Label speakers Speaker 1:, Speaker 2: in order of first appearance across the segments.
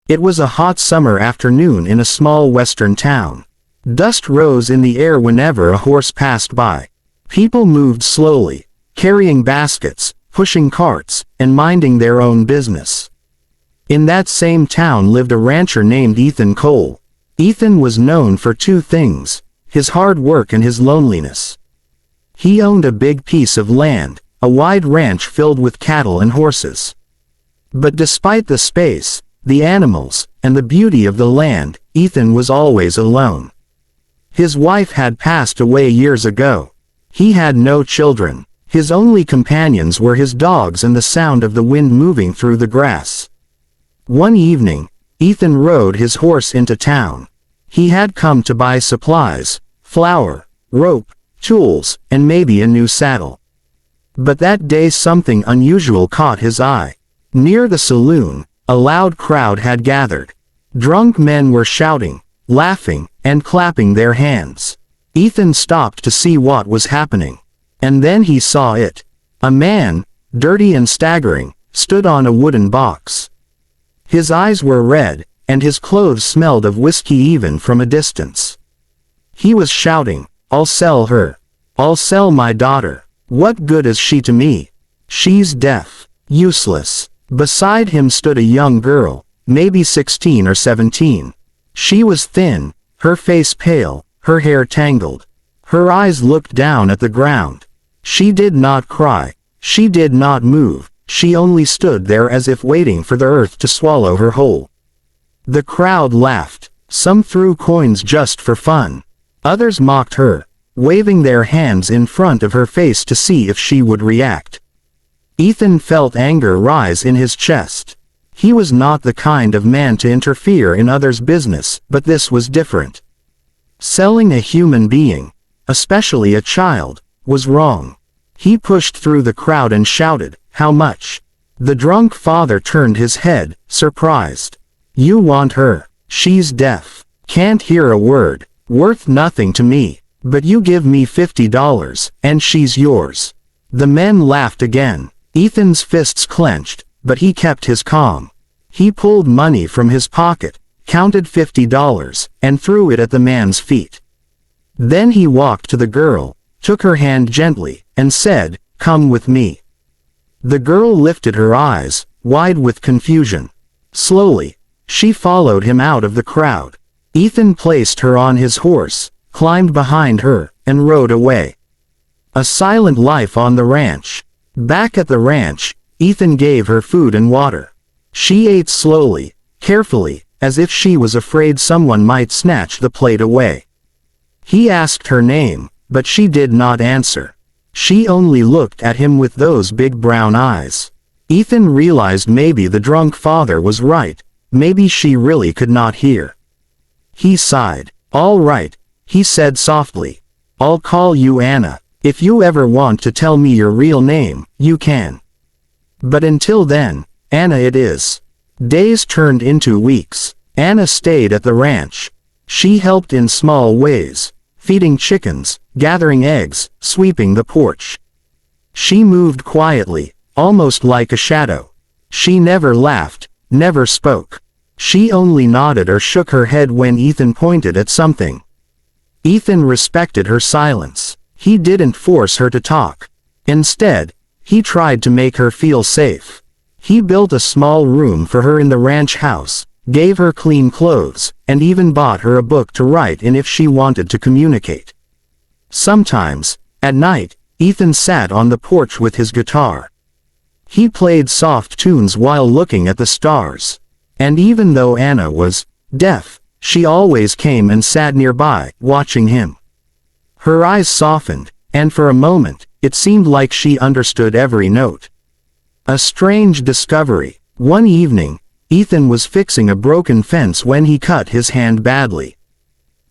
Speaker 1: It was a hot summer afternoon in a small western town. Dust rose in the air whenever a horse passed by. People moved slowly, carrying baskets, pushing carts, and minding their own business. In that same town lived a rancher named Ethan Cole. Ethan was known for two things: his hard work and his loneliness. He owned a big piece of land, a wide ranch filled with cattle and horses. But despite the space, the animals, and the beauty of the land, Ethan was always alone. His wife had passed away years ago. He had no children. His only companions were his dogs and the sound of the wind moving through the grass. One evening, Ethan rode his horse into town. He had come to buy supplies: flour, rope, tools, and maybe a new saddle. But that day something unusual caught his eye. Near the saloon, a loud crowd had gathered. Drunk men were shouting, laughing, and clapping their hands. Ethan stopped to see what was happening. And then he saw it. A man, dirty and staggering, stood on a wooden box. His eyes were red, and his clothes smelled of whiskey even from a distance. He was shouting, "I'll sell her. I'll sell my daughter. What good is she to me? She's deaf. Useless." Beside him stood a young girl, maybe 16 or 17. She was thin, her face pale, her hair tangled. Her eyes looked down at the ground. She did not cry. She did not move. She only stood there as if waiting for the earth to swallow her whole. The crowd laughed. Some threw coins just for fun. Others mocked her, waving their hands in front of her face to see if she would react. Ethan felt anger rise in his chest. He was not the kind of man to interfere in others' business, but this was different. Selling a human being, especially a child, was wrong. He pushed through the crowd and shouted, "How much?" The drunk father turned his head, surprised. "You want her. She's deaf. Can't hear a word. Worth nothing to me. But you give me $50, and she's yours." The men laughed again. Ethan's fists clenched, but he kept his calm. He pulled money from his pocket, counted $50, and threw it at the man's feet. Then he walked to the girl, took her hand gently, and said, "Come with me." The girl lifted her eyes, wide with confusion. Slowly, she followed him out of the crowd. Ethan placed her on his horse, climbed behind her, and rode away. A silent life on the ranch. Back at the ranch, Ethan gave her food and water. She ate slowly, carefully, as if she was afraid someone might snatch the plate away. He asked her name, but she did not answer. She only looked at him with those big brown eyes. Ethan realized maybe the drunk father was right, maybe she really could not hear. He sighed. "All right," he said softly. "I'll call you Anna. If you ever want to tell me your real name, you can. But until then, Anna it is." Days turned into weeks. Anna stayed at the ranch. She helped in small ways, feeding chickens, gathering eggs, sweeping the porch. She moved quietly, almost like a shadow. She never laughed, never spoke. She only nodded or shook her head when Ethan pointed at something. Ethan respected her silence. He didn't force her to talk. Instead, he tried to make her feel safe. He built a small room for her in the ranch house, gave her clean clothes, and even bought her a book to write in if she wanted to communicate. Sometimes, at night, Ethan sat on the porch with his guitar. He played soft tunes while looking at the stars. And even though Anna was deaf, she always came and sat nearby, watching him. Her eyes softened, and for a moment, it seemed like she understood every note. A strange discovery. One evening, Ethan was fixing a broken fence when he cut his hand badly.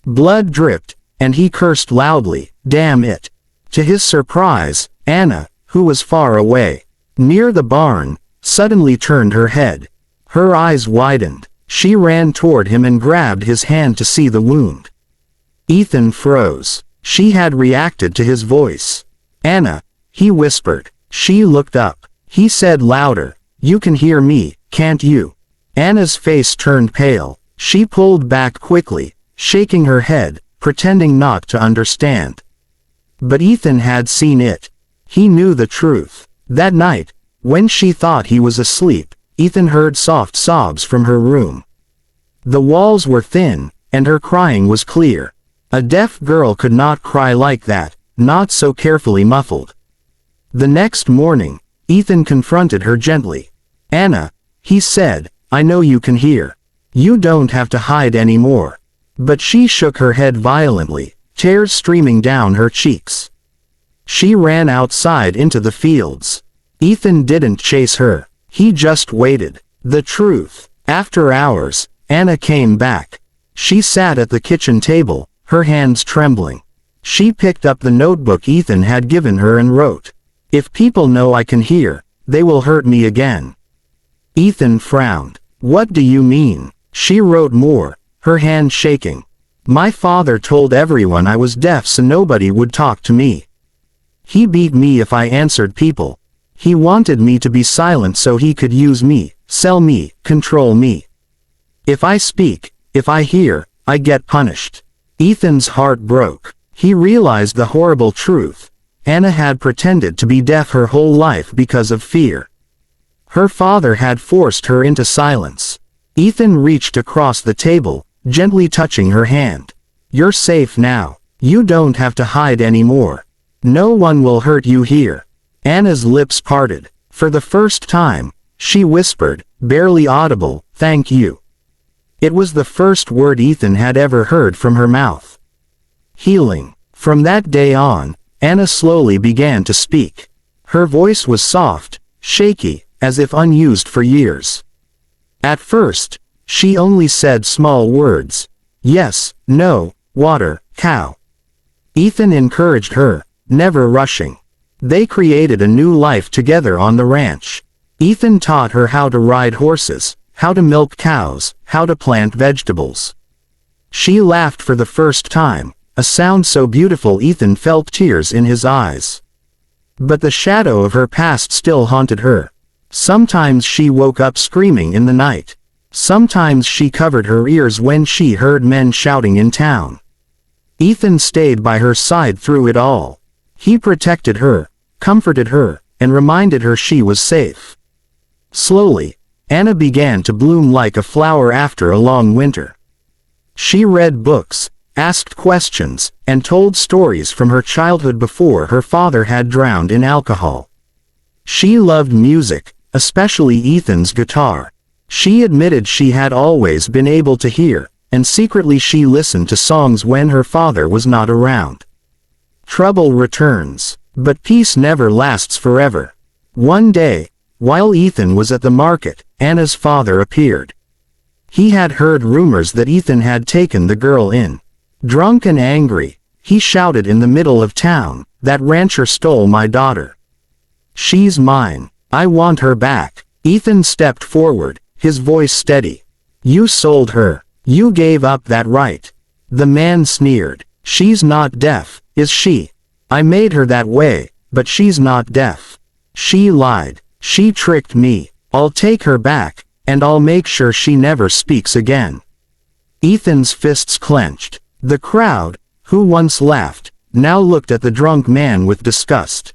Speaker 1: Blood dripped, and he cursed loudly, "Damn it." To his surprise, Anna, who was far away, near the barn, suddenly turned her head. Her eyes widened. She ran toward him and grabbed his hand to see the wound. Ethan froze. She had reacted to his voice. "Anna," he whispered. She looked up. He said louder, "You can hear me, can't you?" Anna's face turned pale. She pulled back quickly, shaking her head, pretending not to understand. But Ethan had seen it. He knew the truth. That night, when she thought he was asleep, Ethan heard soft sobs from her room. The walls were thin, and her crying was clear. A deaf girl could not cry like that, not so carefully muffled. The next morning, Ethan confronted her gently. "Anna," he said, "I know you can hear. You don't have to hide anymore." But she shook her head violently, tears streaming down her cheeks. She ran outside into the fields. Ethan didn't chase her. He just waited. The truth. After hours, Anna came back. She sat at the kitchen table, her hands trembling. She picked up the notebook Ethan had given her and wrote, "If people know I can hear, they will hurt me again." Ethan frowned. "What do you mean?" She wrote more, her hand shaking. "My father told everyone I was deaf so nobody would talk to me. He beat me if I answered people. He wanted me to be silent so he could use me, sell me, control me. If I speak, if I hear, I get punished." Ethan's heart broke. He realized the horrible truth. Anna had pretended to be deaf her whole life because of fear. Her father had forced her into silence. Ethan reached across the table, gently touching her hand. "You're safe now. You don't have to hide anymore. No one will hurt you here." Anna's lips parted. For the first time, she whispered, barely audible, "Thank you." It was the first word Ethan had ever heard from her mouth. Healing. From that day on, Anna slowly began to speak. Her voice was soft, shaky, as if unused for years. At first, she only said small words. Yes, no, water, cow. Ethan encouraged her, never rushing. They created a new life together on the ranch. Ethan taught her how to ride horses, how to milk cows, how to plant vegetables. She laughed for the first time, a sound so beautiful Ethan felt tears in his eyes. But the shadow of her past still haunted her. Sometimes she woke up screaming in the night. Sometimes she covered her ears when she heard men shouting in town. Ethan stayed by her side through it all. He protected her, comforted her, and reminded her she was safe. Slowly, Anna began to bloom like a flower after a long winter. She read books, asked questions, and told stories from her childhood before her father had drowned in alcohol. She loved music, especially Ethan's guitar. She admitted she had always been able to hear, and secretly she listened to songs when her father was not around. Trouble returns, but peace never lasts forever. One day, while Ethan was at the market, Anna's father appeared. He had heard rumors that Ethan had taken the girl in. Drunk and angry, he shouted in the middle of town, "That rancher stole my daughter. She's mine. I want her back." Ethan stepped forward, his voice steady. "You sold her. You gave up that right." The man sneered. "She's not deaf, is she? I made her that way, but she's not deaf. She lied. She tricked me. I'll take her back, and I'll make sure she never speaks again." Ethan's fists clenched. The crowd, who once laughed, now looked at the drunk man with disgust.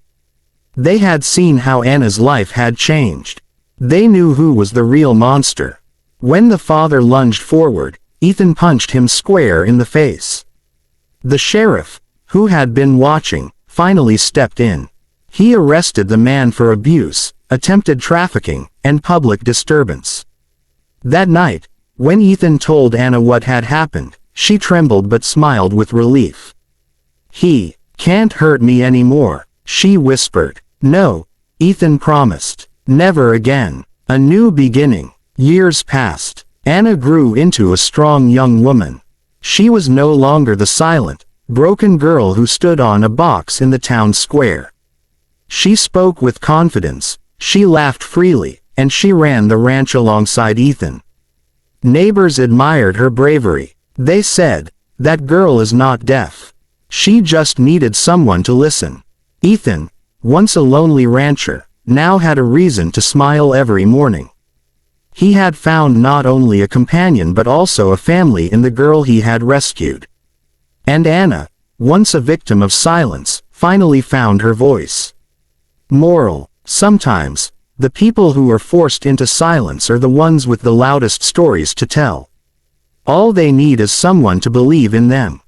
Speaker 1: They had seen how Anna's life had changed. They knew who was the real monster. When the father lunged forward, Ethan punched him square in the face. The sheriff, who had been watching, finally stepped in. He arrested the man for abuse, attempted trafficking, and public disturbance. That night, when Ethan told Anna what had happened, she trembled but smiled with relief. "He can't hurt me anymore," she whispered. "No," Ethan promised. "Never again." A new beginning. Years passed. Anna grew into a strong young woman. She was no longer the silent, broken girl who stood on a box in the town square. She spoke with confidence, she laughed freely, and she ran the ranch alongside Ethan. Neighbors admired her bravery. They said, "That girl is not deaf. She just needed someone to listen." Ethan, once a lonely rancher, now had a reason to smile every morning. He had found not only a companion but also a family in the girl he had rescued. And Anna, once a victim of silence, finally found her voice. Moral: sometimes, the people who are forced into silence are the ones with the loudest stories to tell. All they need is someone to believe in them.